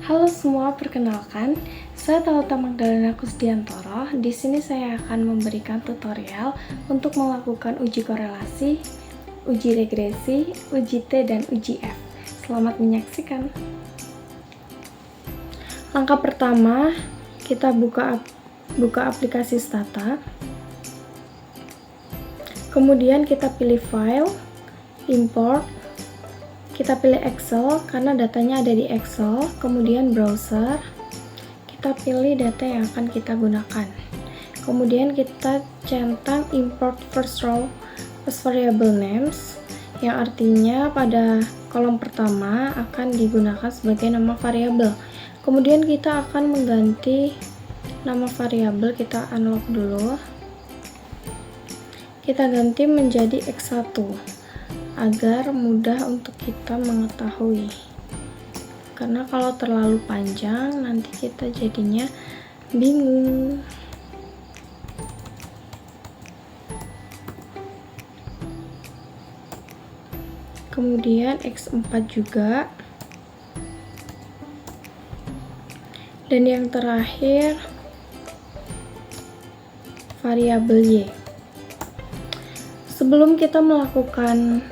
Halo semua, perkenalkan, saya Talita Magdalena Kusdiantoro. Di sini saya akan memberikan tutorial untuk melakukan uji korelasi, uji regresi, uji T, dan uji F. Selamat menyaksikan. Langkah pertama, kita buka aplikasi Stata. Kemudian kita pilih File, Import. Kita pilih Excel karena datanya ada di Excel, kemudian Browser, kita pilih data yang akan kita gunakan. Kemudian kita centang import first row as variable names, yang artinya pada kolom pertama akan digunakan sebagai nama variabel. Kemudian kita akan mengganti nama variabel, kita unlock dulu. Kita ganti menjadi X1. Agar mudah untuk kita mengetahui, karena kalau terlalu panjang nanti kita jadinya bingung. Kemudian X4 juga, dan yang terakhir variabel Y. Sebelum kita melakukan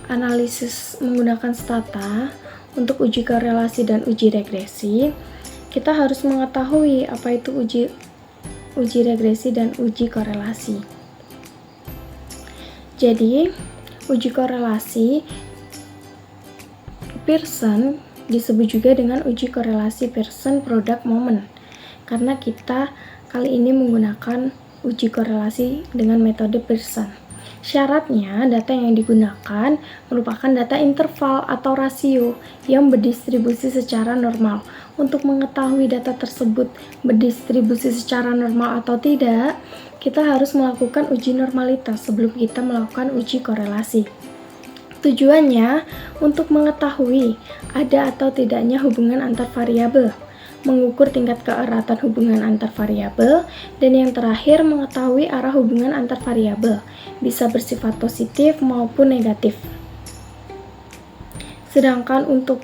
analisis menggunakan Stata untuk uji korelasi dan uji regresi, kita harus mengetahui apa itu uji regresi dan uji korelasi. Jadi, uji korelasi Pearson disebut juga dengan uji korelasi Pearson product moment, karena kita kali ini menggunakan uji korelasi dengan metode Pearson. Syaratnya, data yang digunakan merupakan data interval atau rasio yang berdistribusi secara normal. Untuk mengetahui data tersebut berdistribusi secara normal atau tidak, kita harus melakukan uji normalitas sebelum kita melakukan uji korelasi. Tujuannya untuk mengetahui ada atau tidaknya hubungan antar variabel, mengukur tingkat keeratan hubungan antar variabel, dan yang terakhir mengetahui arah hubungan antar variabel, bisa bersifat positif maupun negatif. Sedangkan untuk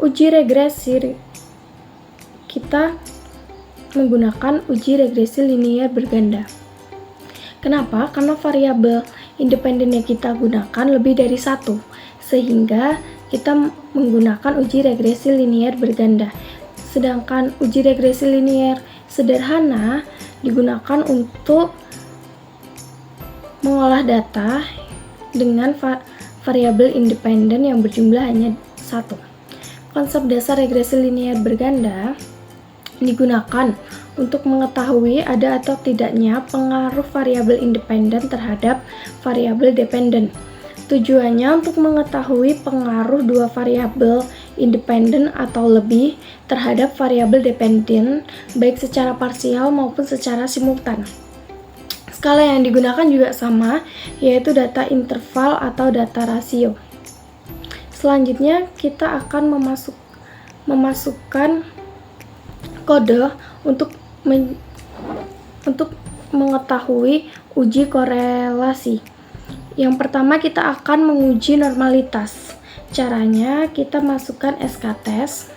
uji regresi, kita menggunakan uji regresi linear berganda. Kenapa? Karena variabel independen yang kita gunakan lebih dari satu, sehingga kita menggunakan uji regresi linear berganda. Sedangkan uji regresi linear sederhana digunakan untuk mengolah data dengan variabel independen yang berjumlah hanya satu. Konsep dasar regresi linear berganda digunakan untuk mengetahui ada atau tidaknya pengaruh variabel independen terhadap variabel dependen. Tujuannya untuk mengetahui pengaruh dua variabel independen atau lebih terhadap variabel dependen, baik secara parsial maupun secara simultan. Skala yang digunakan juga sama, yaitu data interval atau data rasio. Selanjutnya kita akan memasukkan kode untuk mengetahui uji korelasi. Yang pertama kita akan menguji normalitas. Caranya kita masukkan SKTest.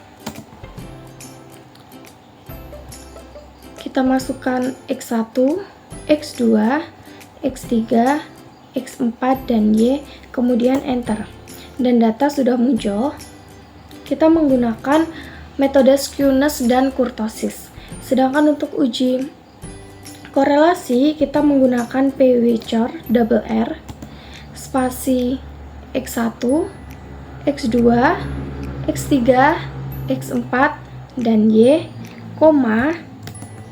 Kita masukkan X1, X2, X3, X4, dan Y, kemudian enter. Dan data sudah muncul. Kita menggunakan metode skewness dan kurtosis. Sedangkan untuk uji korelasi kita menggunakan PWCOR double R, spasi X1, X2, X3, X4, dan Y, koma,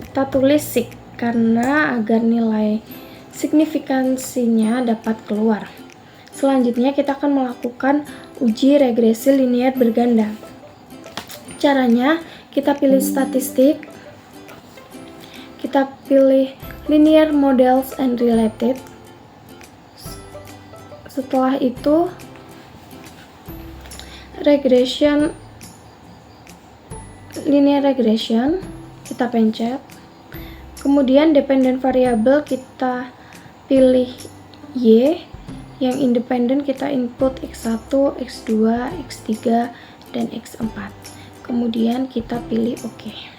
kita tulis sig karena agar nilai signifikansinya dapat keluar. Selanjutnya kita akan melakukan uji regresi linear berganda. Caranya kita pilih statistik, kita pilih linear models and related. Setelah itu linear regression kita pencet. Kemudian dependent variable kita pilih Y, yang independen kita input X1, X2, X3, dan X4. Kemudian kita pilih OK.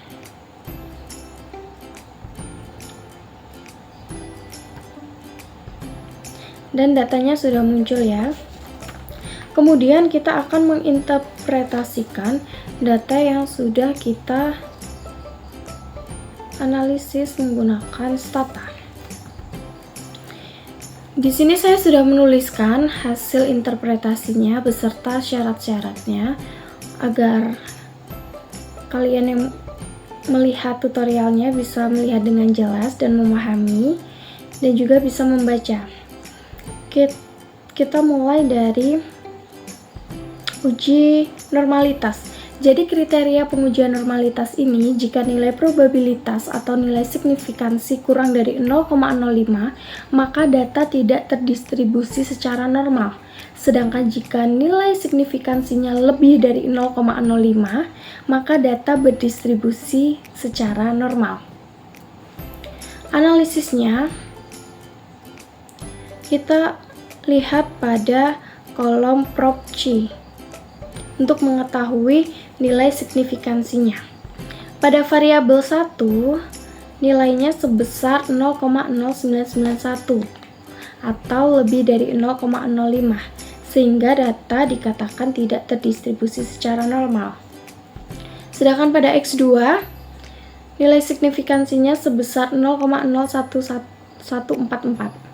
Dan datanya sudah muncul ya. Kemudian kita akan menginterpretasikan data yang sudah kita analisis menggunakan stata. Di sini saya sudah menuliskan hasil interpretasinya beserta syarat-syaratnya agar kalian yang melihat tutorialnya bisa melihat dengan jelas dan memahami dan juga bisa membaca. Kita mulai dari uji normalitas. Jadi kriteria pengujian normalitas ini jika nilai probabilitas atau nilai signifikansi kurang dari 0,05 maka data tidak terdistribusi secara normal. Sedangkan jika nilai signifikansinya lebih dari 0,05 maka data berdistribusi secara normal. Analisisnya kita lihat pada kolom prop C untuk mengetahui nilai signifikansinya. Pada variabel 1, nilainya sebesar 0,0991 atau lebih dari 0,05, sehingga data dikatakan tidak terdistribusi secara normal. Sedangkan pada X2, nilai signifikansinya sebesar 0,011144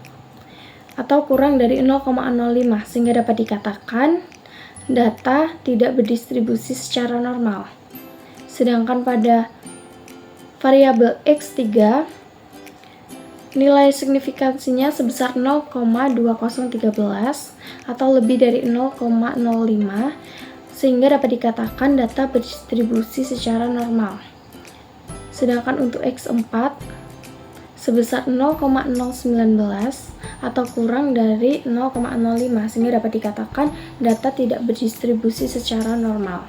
atau kurang dari 0,05, sehingga dapat dikatakan data tidak berdistribusi secara normal. Sedangkan pada variabel X3, nilai signifikansinya sebesar 0,2013 atau lebih dari 0,05, sehingga dapat dikatakan data berdistribusi secara normal. Sedangkan untuk X4 sebesar 0,019 atau kurang dari 0,05, sehingga dapat dikatakan data tidak berdistribusi secara normal.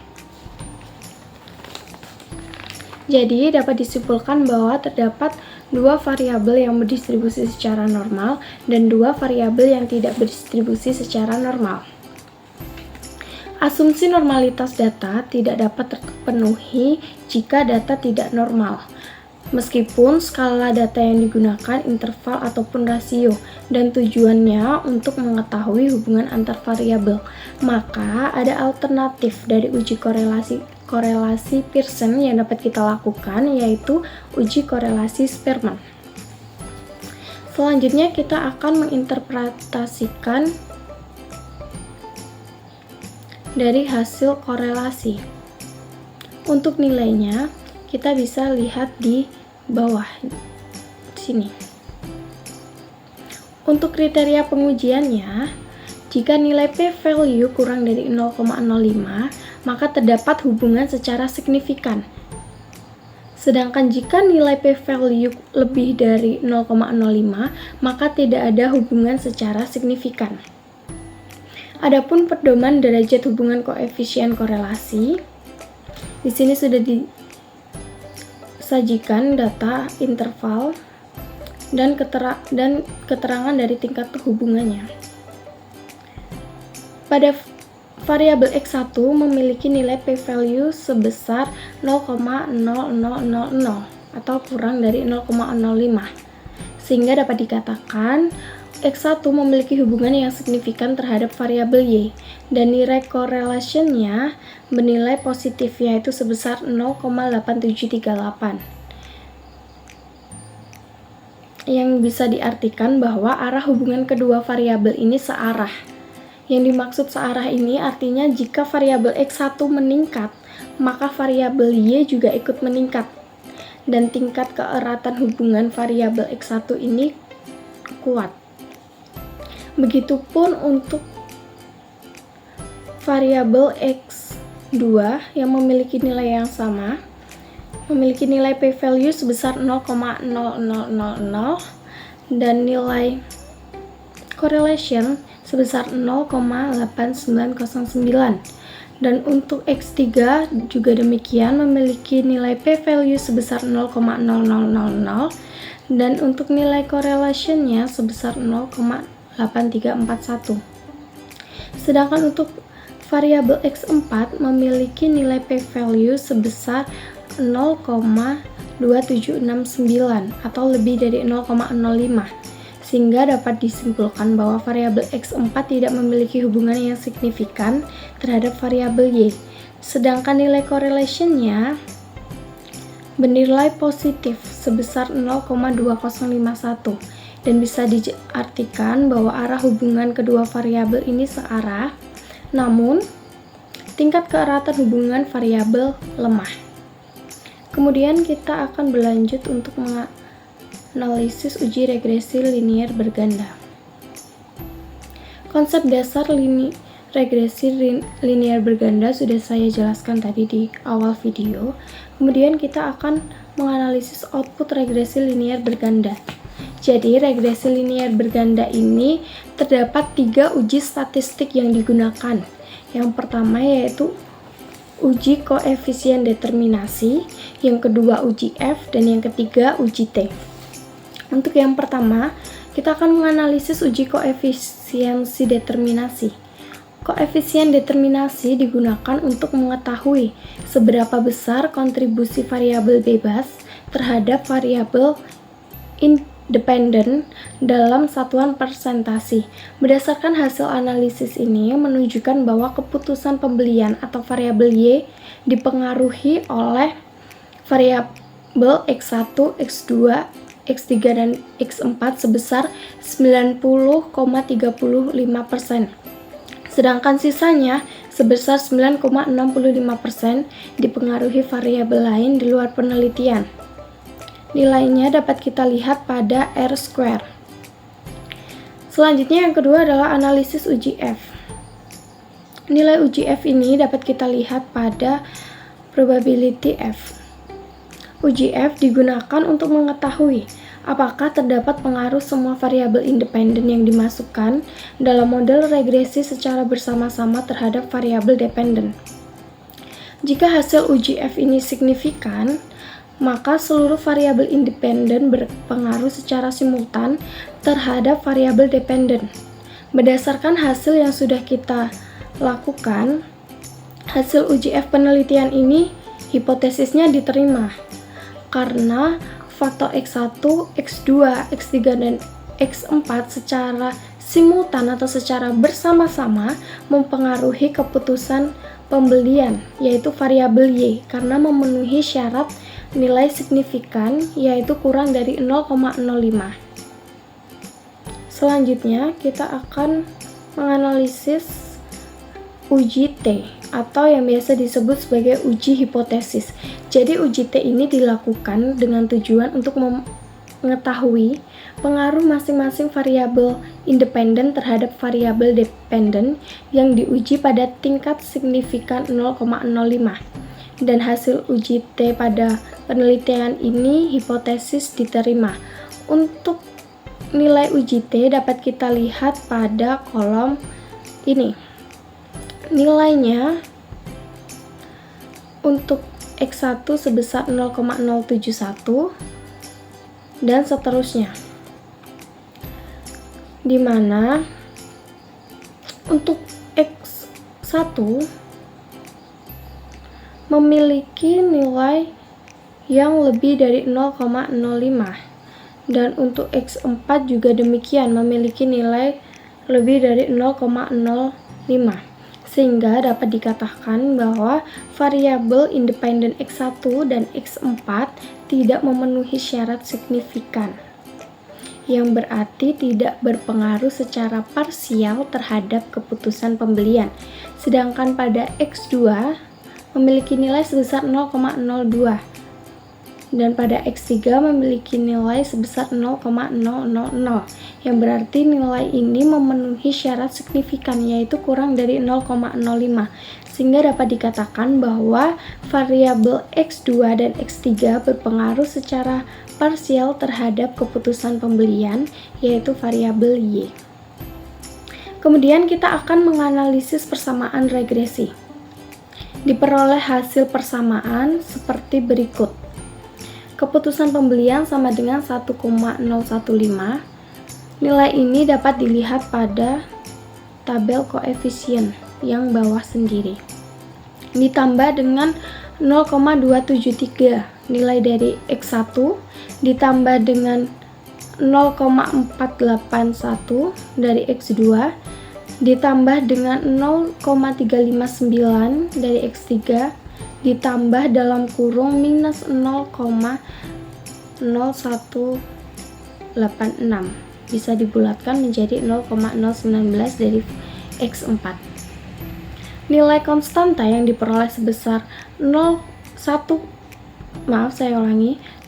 Jadi dapat disimpulkan bahwa terdapat dua variabel yang berdistribusi secara normal dan dua variabel yang tidak berdistribusi secara normal. Asumsi normalitas data tidak dapat terpenuhi jika data tidak normal, meskipun skala data yang digunakan interval ataupun rasio dan tujuannya untuk mengetahui hubungan antar variabel, maka ada alternatif dari uji korelasi Pearson yang dapat kita lakukan, yaitu uji korelasi Spearman. Selanjutnya kita akan menginterpretasikan dari hasil korelasi. Untuk nilainya kita bisa lihat di bawah sini. Untuk kriteria pengujiannya, jika nilai p-value kurang dari 0,05 maka terdapat hubungan secara signifikan. Sedangkan jika nilai p-value lebih dari 0,05 maka tidak ada hubungan secara signifikan. Adapun pedoman derajat hubungan koefisien korelasi, di sini sudah sajikan data interval dan keterangan dari tingkat hubungannya. Pada variabel X1 memiliki nilai p-value sebesar 0,0000 atau kurang dari 0,05, sehingga dapat dikatakan X1 memiliki hubungan yang signifikan terhadap variabel Y dan nilai correlation-nya bernilai positif, yaitu sebesar 0,8738, yang bisa diartikan bahwa arah hubungan kedua variabel ini searah. Yang dimaksud searah ini artinya jika variabel X1 meningkat, maka variabel Y juga ikut meningkat, dan tingkat keeratan hubungan variabel X1 ini kuat. Begitupun untuk variabel X2 yang memiliki nilai yang sama, memiliki nilai p-value sebesar 0,0000 dan nilai correlation sebesar 0,8909. Dan untuk X3 juga demikian, memiliki nilai p-value sebesar 0,0000 dan untuk nilai correlation-nya sebesar 0,8341. Sedangkan untuk variabel X4 memiliki nilai p-value sebesar 0,2769 atau lebih dari 0,05, sehingga dapat disimpulkan bahwa variabel X4 tidak memiliki hubungan yang signifikan terhadap variabel Y. Sedangkan nilai correlation-nya bernilai positif sebesar 0,2051 dan bisa diartikan bahwa arah hubungan kedua variabel ini searah, namun tingkat keeratan hubungan variabel lemah. Kemudian kita akan berlanjut untuk menganalisis uji regresi linier berganda. Konsep dasar regresi linier berganda sudah saya jelaskan tadi di awal video. Kemudian kita akan menganalisis output regresi linier berganda. Jadi regresi linier berganda ini terdapat 3 uji statistik yang digunakan. Yang pertama yaitu uji koefisien determinasi, yang kedua uji F, dan yang ketiga uji T. Untuk yang pertama, kita akan menganalisis uji koefisiensi determinasi. Koefisien determinasi digunakan untuk mengetahui seberapa besar kontribusi variabel bebas terhadap variabel independen dalam satuan persentase. Berdasarkan hasil analisis ini menunjukkan bahwa keputusan pembelian atau variabel Y dipengaruhi oleh variabel X1, X2, X3, dan X4 sebesar 90,35%. Sedangkan sisanya sebesar 9,65% dipengaruhi variabel lain di luar penelitian. Nilainya dapat kita lihat pada R². Selanjutnya yang kedua adalah analisis uji F. Nilai uji F ini dapat kita lihat pada probability F. Uji F digunakan untuk mengetahui apakah terdapat pengaruh semua variabel independen yang dimasukkan dalam model regresi secara bersama-sama terhadap variabel dependen. Jika hasil uji F ini signifikan, maka seluruh variabel independen berpengaruh secara simultan terhadap variabel dependen. Berdasarkan hasil yang sudah kita lakukan, hasil uji F penelitian ini hipotesisnya diterima karena faktor X1, X2, X3, dan X4 secara simultan atau secara bersama-sama mempengaruhi keputusan pembelian, yaitu variabel Y, karena memenuhi syarat nilai signifikan, yaitu kurang dari 0,05. Selanjutnya, kita akan menganalisis uji T, atau yang biasa disebut sebagai uji hipotesis. Jadi uji T ini dilakukan dengan tujuan untuk mengetahui pengaruh masing-masing variabel independen terhadap variabel dependen yang diuji pada tingkat signifikan 0,05. Dan hasil uji T pada penelitian ini hipotesis diterima. Untuk nilai uji T dapat kita lihat pada kolom ini. Nilainya untuk X1 sebesar 0,071 dan seterusnya, dimana untuk X1 memiliki nilai yang lebih dari 0,05 dan untuk X4 juga demikian, memiliki nilai lebih dari 0,05. Sehingga dapat dikatakan bahwa variabel independen X1 dan X4 tidak memenuhi syarat signifikan, yang berarti tidak berpengaruh secara parsial terhadap keputusan pembelian. Sedangkan pada X2 memiliki nilai sebesar 0,02 dan pada X3 memiliki nilai sebesar 0,000, yang berarti nilai ini memenuhi syarat signifikan, yaitu kurang dari 0,05, sehingga dapat dikatakan bahwa variabel X2 dan X3 berpengaruh secara parsial terhadap keputusan pembelian, yaitu variabel Y. Kemudian kita akan menganalisis persamaan regresi. Diperoleh hasil persamaan seperti berikut. Keputusan pembelian sama dengan 1,015. Nilai ini dapat dilihat pada tabel koefisien. yang bawah sendiri. Ditambah dengan 0,273 nilai dari X1 ditambah dengan 0,481 dari X2 ditambah dengan 0,359 dari X3 ditambah dalam kurung minus 0,0186 bisa dibulatkan menjadi 0,019 dari X4. Nilai konstanta yang diperoleh sebesar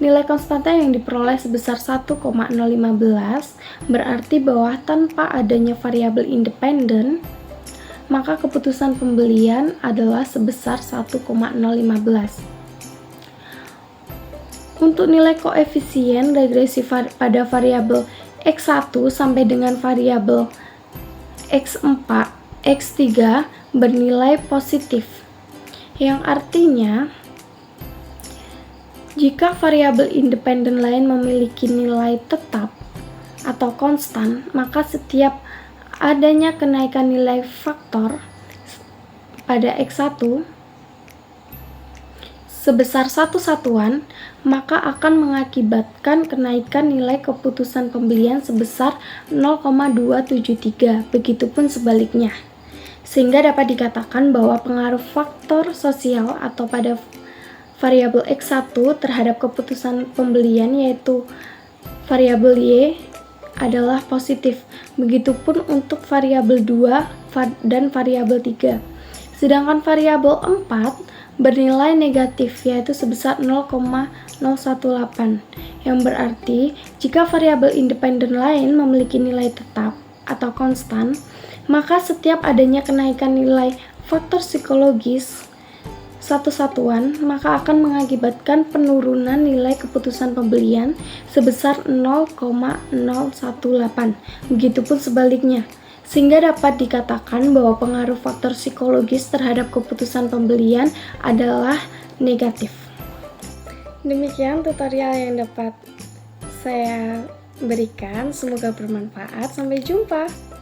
nilai konstanta yang diperoleh sebesar 1,015 berarti bahwa tanpa adanya variabel independen, maka keputusan pembelian adalah sebesar 1,015. Untuk nilai koefisien regresi pada variabel X1 sampai dengan variabel X4, X3 bernilai positif, yang artinya jika variabel independen lain memiliki nilai tetap atau konstan, maka setiap adanya kenaikan nilai faktor pada X1 sebesar 1 satuan, maka akan mengakibatkan kenaikan nilai keputusan pembelian sebesar 0,273, begitupun sebaliknya. Sehingga dapat dikatakan bahwa pengaruh faktor sosial atau pada variabel X1 terhadap keputusan pembelian yaitu variabel Y adalah positif. Begitupun untuk variabel 2 dan variabel 3. Sedangkan variabel 4 bernilai negatif yaitu sebesar 0,018 yang berarti jika variabel independen lain memiliki nilai tetap atau konstan, maka setiap adanya kenaikan nilai faktor psikologis satu satuan maka akan mengakibatkan penurunan nilai keputusan pembelian sebesar 0,018. Begitupun sebaliknya. Sehingga dapat dikatakan bahwa pengaruh faktor psikologis terhadap keputusan pembelian adalah negatif. Demikian tutorial yang dapat saya berikan, semoga bermanfaat. Sampai jumpa.